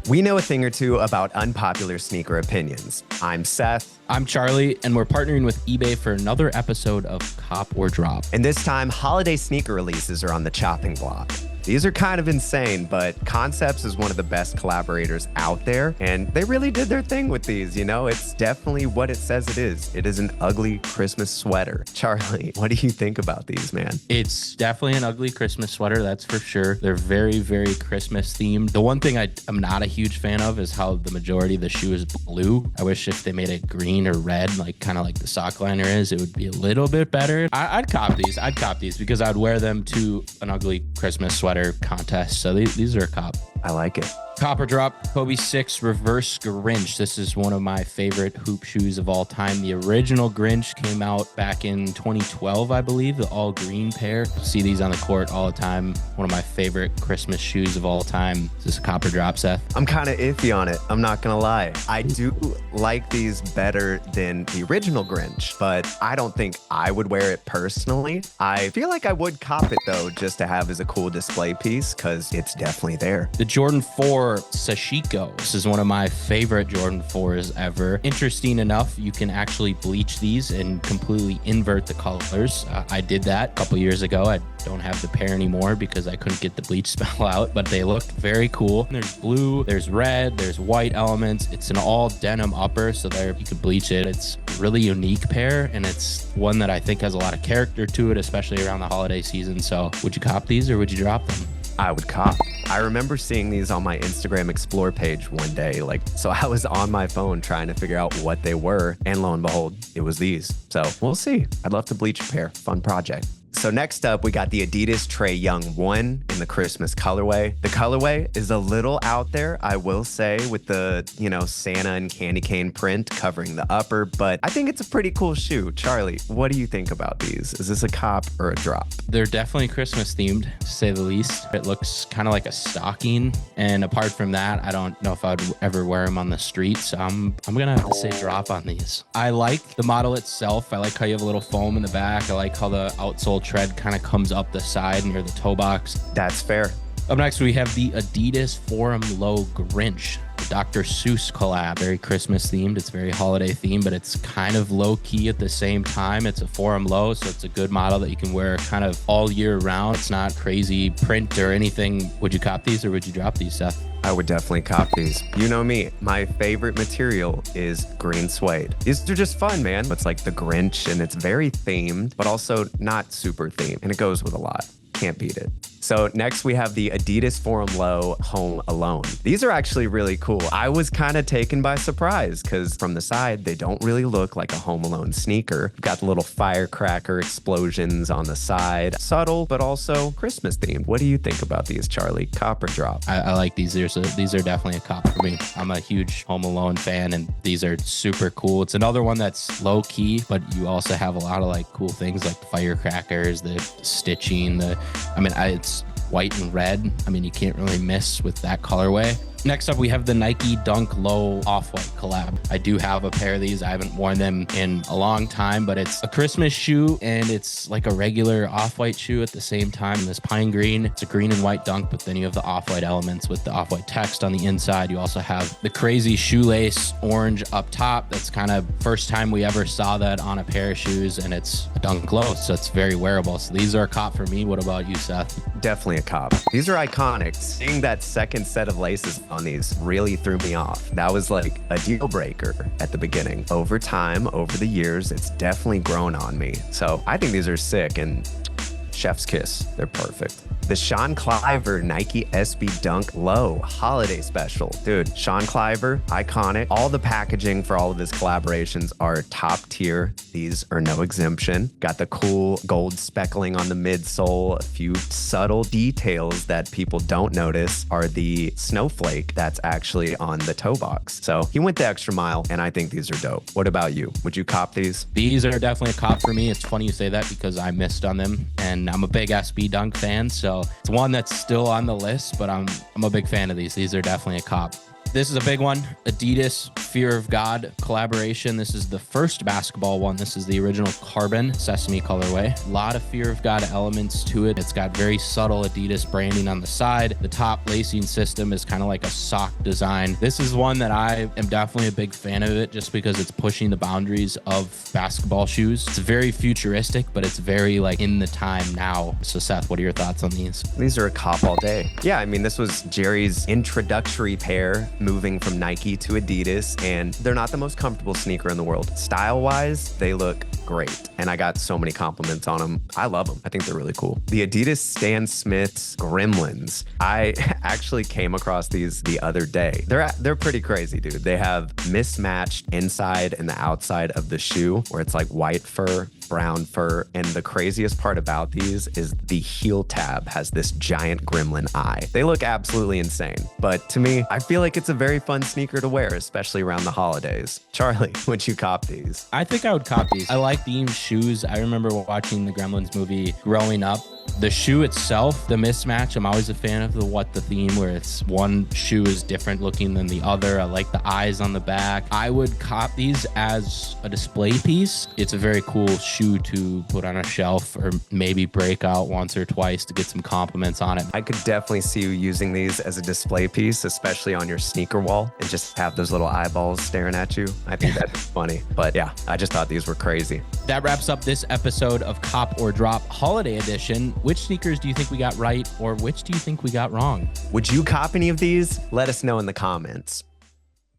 We know a thing or two about unpopular sneaker opinions. I'm Seth. I'm Charlie, and we're partnering with eBay for another episode of Cop or Drop. And this time, holiday sneaker releases are on the chopping block. These are kind of insane, but Concepts is one of the best collaborators out there, and they really did their thing with these, you know? It's definitely what it says it is. It is an ugly Christmas sweater. Charlie, what do you think about these, man? It's definitely an ugly Christmas sweater, that's for sure. They're very, very Christmas themed. The one thing I'm not a huge fan of is how the majority of the shoe is blue. I wish if they made it green or red, like kind of like the sock liner is, it would be a little bit better. I'd cop these. I'd cop these because I'd wear them to an ugly Christmas sweater contest. So these are a cop. I like it. Cop or Drop, Kobe 6 Reverse Grinch. This is one of my favorite hoop shoes of all time. The original Grinch came out back in 2012, I believe, the all green pair. See these on the court all the time. One of my favorite Christmas shoes of all time. Is this a Cop or Drop, Seth? I'm kind of iffy on it. I'm not going to lie. I do like these better than the original Grinch, but I don't think I would wear it personally. I feel like I would cop it, though, just to have as a cool display piece, because it's definitely there. The Jordan 4 Sashiko. This is one of my favorite Jordan 4s ever. Interesting enough, you can actually bleach these and completely invert the colors. I did that a couple years ago. I don't have the pair anymore because I couldn't get the bleach spell out, but they looked very cool. There's blue, there's red, there's white elements. It's an all denim upper, so there you can bleach it. It's a really unique pair, and it's one that I think has a lot of character to it, especially around the holiday season. So would you cop these or would you drop them? I would cop. I remember seeing these on my Instagram Explore page one day. So I was on my phone trying to figure out what they were. And lo and behold, it was these. So we'll see. I'd love to bleach a pair. Fun project. So next up, we got the Adidas Trae Young 1 in the Christmas colorway. The colorway is a little out there, I will say, with the, Santa and candy cane print covering the upper, but I think it's a pretty cool shoe. Charlie, what do you think about these? Is this a cop or a drop? They're definitely Christmas themed, to say the least. It looks kind of like a stocking, and apart from that, I don't know if I'd ever wear them on the street, so I'm gonna have to say drop on these. I like the model itself. I like how you have a little foam in the back. I like how the outsole tread kind of comes up the side near the toe box. That's fair. Up next, we have the Adidas Forum Low Grinch, the Dr. Seuss collab. Very Christmas themed. It's very holiday themed, but it's kind of low key at the same time. It's a Forum Low, so it's a good model that you can wear kind of all year round. It's not crazy print or anything. Would you cop these or would you drop these, Seth? I would definitely cop these. You know me, my favorite material is green suede. These are just fun, man. It's like the Grinch, and it's very themed, but also not super themed, and it goes with a lot. Can't beat it. So next we have the Adidas Forum Low Home Alone. These are actually really cool. I was kind of taken by surprise because from the side, they don't really look like a Home Alone sneaker. Got the little firecracker explosions on the side. Subtle, but also Christmas themed. What do you think about these, Charlie? Cop or drop? I like these. These are definitely a cop for me. I'm a huge Home Alone fan, and these are super cool. It's another one that's low key, but you also have a lot of like cool things like the firecrackers, the stitching, it's white and red. You can't really miss with that colorway. Next up, we have the Nike Dunk Low Off-White collab. I do have a pair of these. I haven't worn them in a long time, but it's a Christmas shoe, and it's like a regular off-white shoe at the same time. This pine green, it's a green and white dunk, but then you have the off-white elements with the off-white text on the inside. You also have the crazy shoelace orange up top. That's kind of first time we ever saw that on a pair of shoes, and it's a Dunk Low, so it's very wearable. So these are a cop for me. What about you, Seth? Definitely a cop. These are iconic. Seeing that second set of laces on these really threw me off. That was like a deal breaker at the beginning. Over time, over the years, it's definitely grown on me. So I think these are sick, and chef's kiss. They're perfect. The Sean Cliver Nike SB Dunk Low Holiday Special. Dude, Sean Cliver, iconic. All the packaging for all of his collaborations are top tier. These are no exemption. Got the cool gold speckling on the midsole. A few subtle details that people don't notice are the snowflake that's actually on the toe box. So he went the extra mile, and I think these are dope. What about you? Would you cop these? These are definitely a cop for me. It's funny you say that because I missed on them, and I'm a big SB Dunk fan, so it's one that's still on the list, but I'm a big fan of these. These are definitely a cop. This is a big one. Adidas Fear of God collaboration. This is the first basketball one. This is the original carbon Sesame colorway. A lot of Fear of God elements to it. It's got very subtle Adidas branding on the side. The top lacing system is kind of like a sock design. This is one that I am definitely a big fan of it just because it's pushing the boundaries of basketball shoes. It's very futuristic, but it's very like in the time now. So Seth, what are your thoughts on these? These are a cop all day. Yeah, I mean, this was Jerry's introductory pair moving from Nike to Adidas, and they're not the most comfortable sneaker in the world. Style-wise, they look great, and I got so many compliments on them. I love them. I think they're really cool. The Adidas Stan Smith's Gremlins. I actually came across these the other day. They're pretty crazy, dude. They have mismatched inside and the outside of the shoe, where it's like white fur, brown fur, and the craziest part about these is the heel tab has this giant gremlin eye. They look absolutely insane, but to me, I feel like it's a very fun sneaker to wear, especially around the holidays. Charlie, would you cop these? I think I would cop these. I like themed shoes. I remember watching the Gremlins movie growing up. The shoe itself, the mismatch, I'm always a fan of the theme where it's one shoe is different looking than the other. I like the eyes on the back. I would cop these as a display piece. It's a very cool shoe to put on a shelf or maybe break out once or twice to get some compliments on it. I could definitely see you using these as a display piece, especially on your sneaker wall, and just have those little eyeballs staring at you. I think that'd be funny. But yeah, I just thought these were crazy. That wraps up this episode of Cop or Drop Holiday Edition. Which sneakers do you think we got right, or which do you think we got wrong? Would you cop any of these? Let us know in the comments.